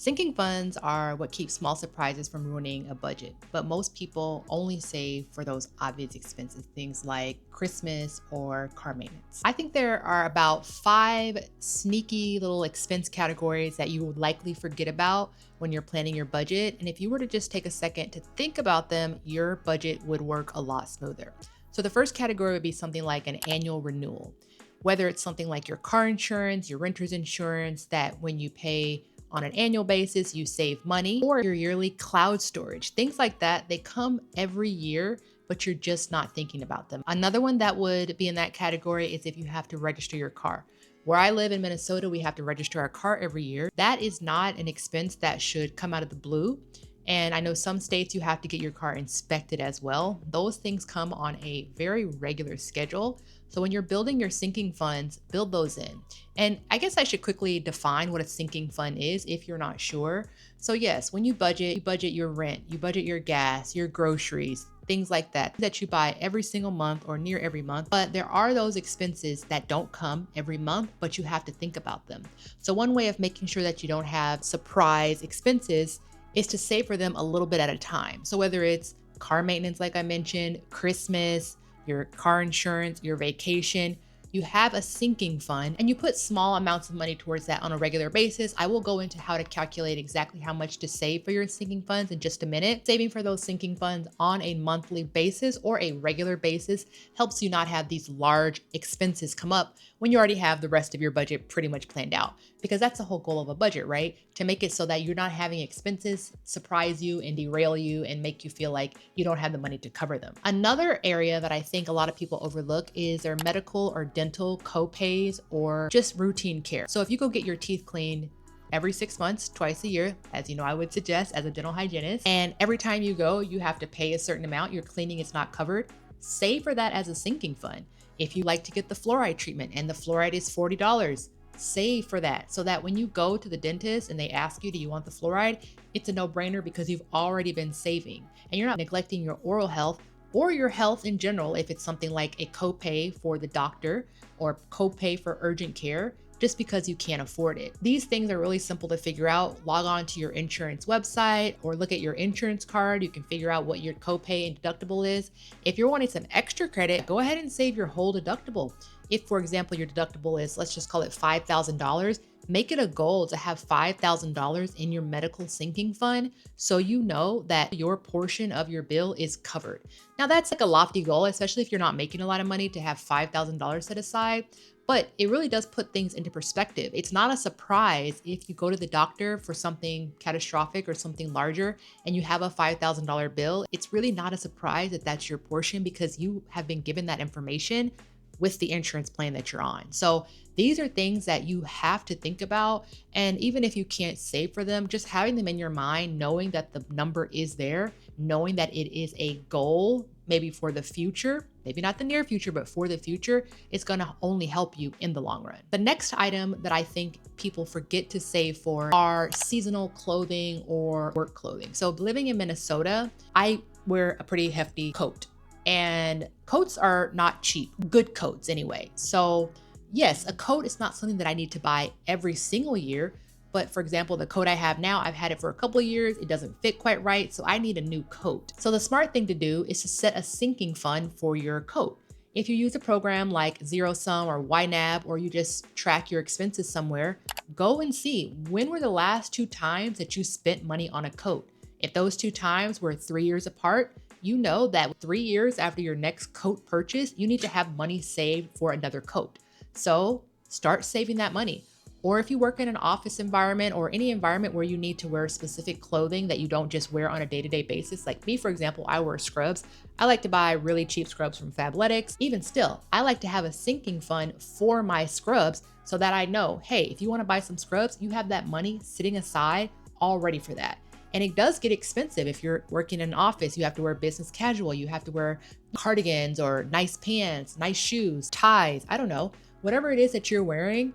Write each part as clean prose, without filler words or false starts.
Sinking funds are what keeps small surprises from ruining a budget, but most people only save for those obvious expenses, things like Christmas or car maintenance. I think there are about 5 sneaky little expense categories that you would likely forget about when you're planning your budget. And if you were to just take a second to think about them, your budget would work a lot smoother. So the first category would be something like an annual renewal. Whether it's something like your car insurance, your renter's insurance, that when you pay on an annual basis, you save money, or your yearly cloud storage, things like that. They come every year, but you're just not thinking about them. Another one that would be in that category is if you have to register your car. Where I live in Minnesota, we have to register our car every year. That is not an expense that should come out of the blue. And I know some states you have to get your car inspected as well. Those things come on a very regular schedule. So when you're building your sinking funds, build those in. And I guess I should quickly define what a sinking fund is if you're not sure. So yes, when you budget your rent, you budget your gas, your groceries, things like that you buy every single month or near every month. But there are those expenses that don't come every month, but you have to think about them. So one way of making sure that you don't have surprise expenses is to save for them a little bit at a time. So whether it's car maintenance, like I mentioned, Christmas, your car insurance, your vacation, you have a sinking fund and you put small amounts of money towards that on a regular basis. I will go into how to calculate exactly how much to save for your sinking funds in just a minute. Saving for those sinking funds on a monthly basis or a regular basis helps you not have these large expenses come up when you already have the rest of your budget pretty much planned out. Because that's the whole goal of a budget, right? To make it so that you're not having expenses surprise you and derail you and make you feel like you don't have the money to cover them. Another area that I think a lot of people overlook is their medical or dental co-pays or just routine care. So if you go get your teeth cleaned every 6 months, twice a year, as you know, I would suggest as a dental hygienist, and every time you go, you have to pay a certain amount, your cleaning is not covered, save for that as a sinking fund. If you like to get the fluoride treatment and the fluoride is $40, save for that so that when you go to the dentist and they ask you, do you want the fluoride? It's a no-brainer because you've already been saving and you're not neglecting your oral health or your health in general if it's something like a copay for the doctor or copay for urgent care just because you can't afford it. These things are really simple to figure out. Log on to your insurance website or look at your insurance card. You can figure out what your copay and deductible is. If you're wanting some extra credit, go ahead and save your whole deductible. If, for example, your deductible is, let's just call it $5,000, make it a goal to have $5,000 in your medical sinking fund so you know that your portion of your bill is covered. Now, that's like a lofty goal, especially if you're not making a lot of money to have $5,000 set aside. But it really does put things into perspective. It's not a surprise if you go to the doctor for something catastrophic or something larger and you have a $5,000 bill. It's really not a surprise that that's your portion because you have been given that information with the insurance plan that you're on. So these are things that you have to think about. And even if you can't save for them, just having them in your mind, knowing that the number is there, knowing that it is a goal, maybe for the future, maybe not the near future, but for the future, it's gonna only help you in the long run. The next item that I think people forget to save for are seasonal clothing or work clothing. So living in Minnesota, I wear a pretty hefty coat. And coats are not cheap, good coats anyway. So yes, a coat is not something that I need to buy every single year. But for example, the coat I have now, I've had it for a couple of years. It doesn't fit quite right. So I need a new coat. So the smart thing to do is to set a sinking fund for your coat. If you use a program like Zero Sum or YNAB, or you just track your expenses somewhere, go and see when were the last 2 times that you spent money on a coat. If those 2 times were 3 years apart, you know that 3 years after your next coat purchase, you need to have money saved for another coat. So start saving that money. Or if you work in an office environment or any environment where you need to wear specific clothing that you don't just wear on a day-to-day basis, like me, for example, I wear scrubs. I like to buy really cheap scrubs from Fabletics. Even still, I like to have a sinking fund for my scrubs so that I know, hey, if you want to buy some scrubs, you have that money sitting aside all ready for that. And it does get expensive. If you're working in an office, you have to wear business casual, you have to wear cardigans or nice pants, nice shoes, ties, I don't know, whatever it is that you're wearing,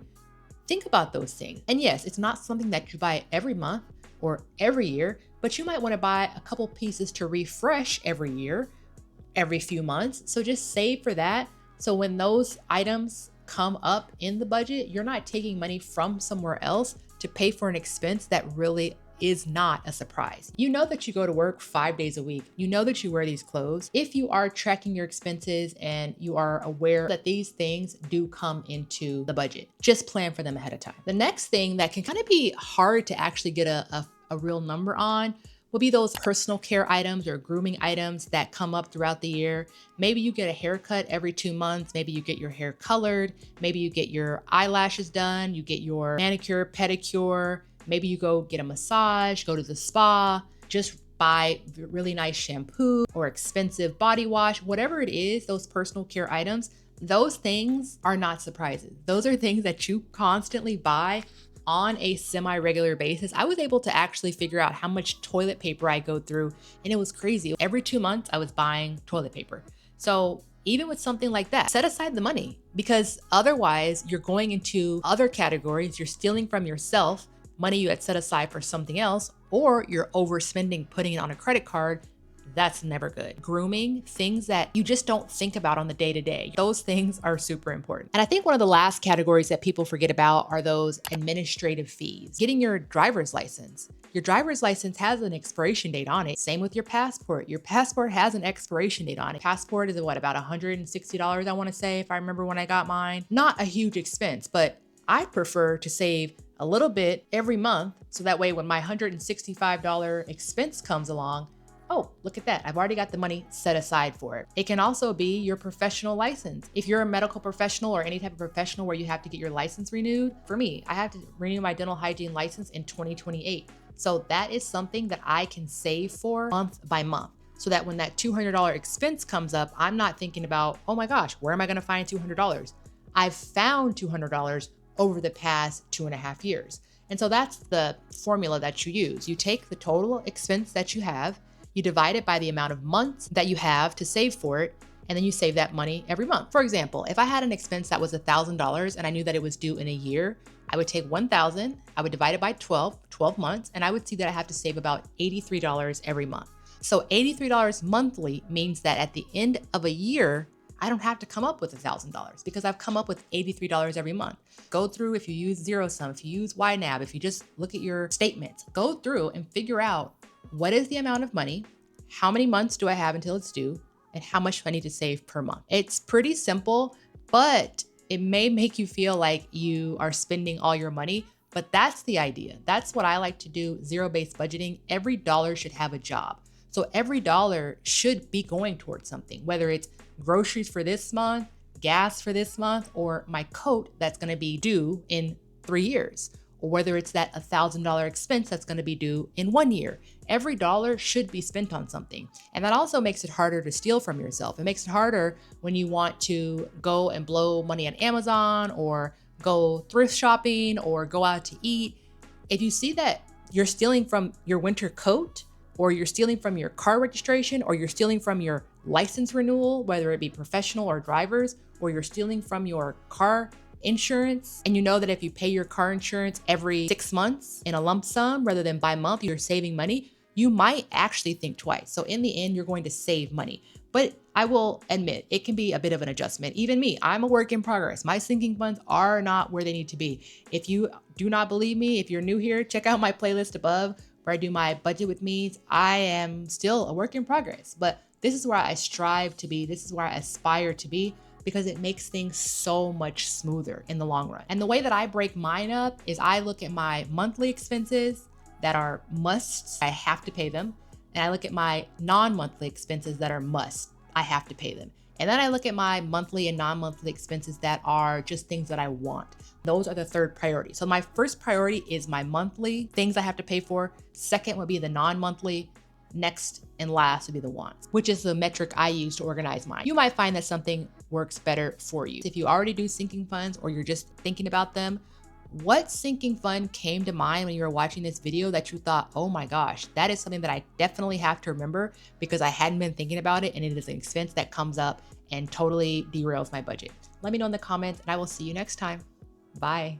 think about those things. And yes, it's not something that you buy every month or every year, but you might want to buy a couple pieces to refresh every year, every few months. So just save for that. So when those items come up in the budget, you're not taking money from somewhere else to pay for an expense that really is not a surprise. You know that you go to work 5 days a week. You know that you wear these clothes. If you are tracking your expenses and you are aware that these things do come into the budget, just plan for them ahead of time. The next thing that can kind of be hard to actually get a real number on will be those personal care items or grooming items that come up throughout the year. Maybe you get a haircut every 2 months. Maybe you get your hair colored. Maybe you get your eyelashes done. You get your manicure, pedicure. Maybe you go get a massage, go to the spa, just buy really nice shampoo or expensive body wash, whatever it is, those personal care items, those things are not surprises. Those are things that you constantly buy on a semi-regular basis. I was able to actually figure out how much toilet paper I go through, and it was crazy. Every 2 months, I was buying toilet paper. So even with something like that, set aside the money, because otherwise you're going into other categories. You're stealing from yourself money you had set aside for something else, or you're overspending, putting it on a credit card. That's never good. Grooming, things that you just don't think about on the day-to-day. Those things are super important. And I think one of the last categories that people forget about are those administrative fees. Getting your driver's license. Your driver's license has an expiration date on it. Same with your passport. Your passport has an expiration date on it. Passport is what, about $160, I wanna say, if I remember when I got mine. Not a huge expense, but I prefer to save a little bit every month, so that way when my $165 expense comes along, oh, look at that, I've already got the money set aside for it. It can also be your professional license. If you're a medical professional or any type of professional where you have to get your license renewed, for me, I have to renew my dental hygiene license in 2028. So that is something that I can save for month by month, so that when that $200 expense comes up, I'm not thinking about, oh my gosh, where am I gonna find $200? I've found $200 over the past 2.5 years. And so that's the formula that you use. You take the total expense that you have, you divide it by the amount of months that you have to save for it, and then you save that money every month. For example, if I had an expense that was $1,000 and I knew that it was due in a year, I would take 1,000, I would divide it by 12 months, and I would see that I have to save about $83 every month. So $83 monthly means that at the end of a year, I don't have to come up with $1,000 because I've come up with $83 every month. Go through, if you use zero sum, if you use YNAB, if you just look at your statements, go through and figure out what is the amount of money, how many months do I have until it's due, and how much do I need to save per month. It's pretty simple, but it may make you feel like you are spending all your money, but that's the idea. That's what I like to do, zero-based budgeting. Every dollar should have a job. So every dollar should be going towards something, whether it's groceries for this month, gas for this month, or my coat that's gonna be due in 3 years, or whether it's that $1,000 expense that's gonna be due in 1 year. Every dollar should be spent on something. And that also makes it harder to steal from yourself. It makes it harder when you want to go and blow money on Amazon or go thrift shopping or go out to eat. If you see that you're stealing from your winter coat, or you're stealing from your car registration, or you're stealing from your license renewal, whether it be professional or drivers, or you're stealing from your car insurance, and you know that if you pay your car insurance every 6 months in a lump sum rather than by month, you're saving money, you might actually think twice. So in the end, you're going to save money. But I will admit, it can be a bit of an adjustment. Even me, I'm a work in progress. My sinking funds are not where they need to be. If you do not believe me, if you're new here, check out my playlist above where I do my budget with me's. I am still a work in progress, but this is where I strive to be. This is where I aspire to be, because it makes things so much smoother in the long run. And the way that I break mine up is I look at my monthly expenses that are musts, I have to pay them. And I look at my non-monthly expenses that are must, I have to pay them. And then I look at my monthly and non-monthly expenses that are just things that I want. Those are the third priority. So my first priority is my monthly things I have to pay for. Second would be the non-monthly. Next and last would be the wants, which is the metric I use to organize mine. You might find that something works better for you. If you already do sinking funds or you're just thinking about them, what sinking fund came to mind when you were watching this video that you thought, oh my gosh, that is something that I definitely have to remember because I hadn't been thinking about it and it is an expense that comes up and totally derails my budget? Let me know in the comments and I will see you next time. Bye.